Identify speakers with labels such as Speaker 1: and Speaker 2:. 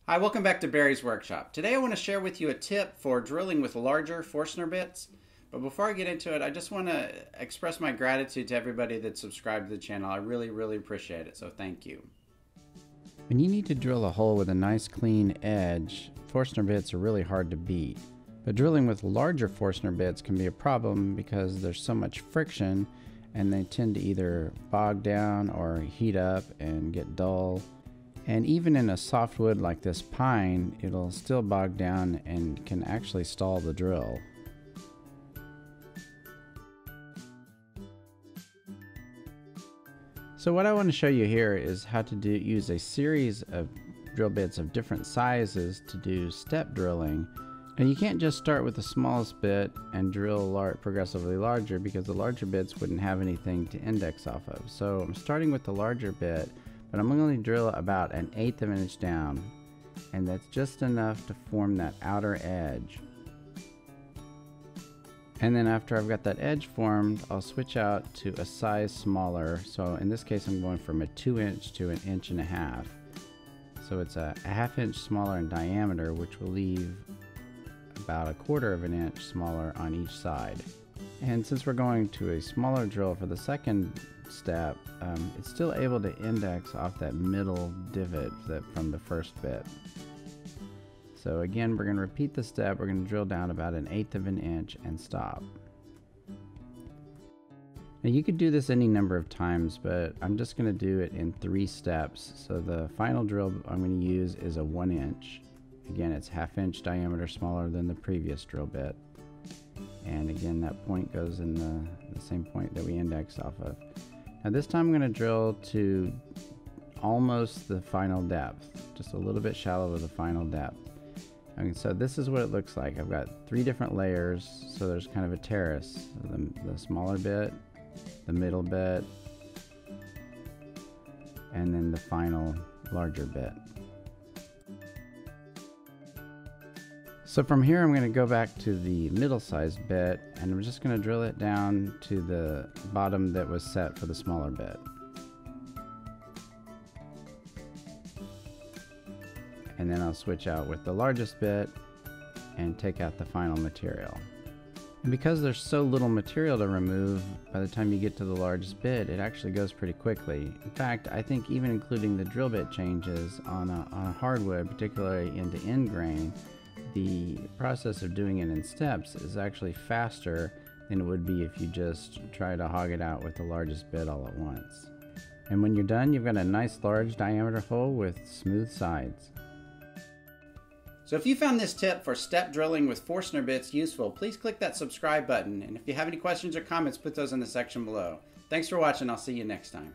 Speaker 1: Hi, welcome back to Barry's Workshop. Today I want to share with you a tip for drilling with larger Forstner bits. But before I get into it, I just want to express my gratitude to everybody that subscribed to the channel. I really appreciate it, so thank you.
Speaker 2: When you need to drill a hole with a nice clean edge, Forstner bits are really hard to beat. But drilling with larger Forstner bits can be a problem because there's so much friction and they tend to either bog down or heat up and get dull. And even in a softwood like this pine, it'll still bog down and can actually stall the drill. So what I want to show you here is how to use a series of drill bits of different sizes to do step drilling. And you can't just start with the smallest bit and drill progressively larger, because the larger bits wouldn't have anything to index off of. So I'm starting with the larger bit, but I'm going to drill about 1/8 of an inch down, and that's just enough to form that outer edge. And then after I've got that edge formed, I'll switch out to a size smaller. So in this case, I'm going from a 2" to 1.5 inches. So it's a 1/2 inch smaller in diameter, which will leave about 1/4 inch smaller on each side. And since we're going to a smaller drill for the second step, it's still able to index off that middle divot from the first bit. So again, we're going to repeat the step. We're going to drill down about 1/8 inch and stop. Now you could do this any number of times, but I'm just going to do it in 3 steps. So the final drill I'm going to use is a 1 inch. Again, it's 1/2 inch diameter smaller than the previous drill bit. And again, that point goes in the same point that we indexed off of. Now this time I'm going to drill to almost the final depth, just a little bit shallow of the final depth. Okay, so this is what it looks like. I've got 3 different layers, so there's kind of a terrace. The smaller bit, the middle bit, and then the final larger bit. So from here I'm going to go back to the middle-sized bit, and I'm just going to drill it down to the bottom that was set for the smaller bit. And then I'll switch out with the largest bit and take out the final material. And because there's so little material to remove, by the time you get to the largest bit, it actually goes pretty quickly. In fact, I think even including the drill bit changes on a hardwood, particularly into end grain, the process of doing it in steps is actually faster than it would be if you just try to hog it out with the largest bit all at once. And when you're done, you've got a nice large diameter hole with smooth sides.
Speaker 1: So if you found this tip for step drilling with Forstner bits useful, please click that subscribe button. And if you have any questions or comments, put those in the section below. Thanks for watching. I'll see you next time.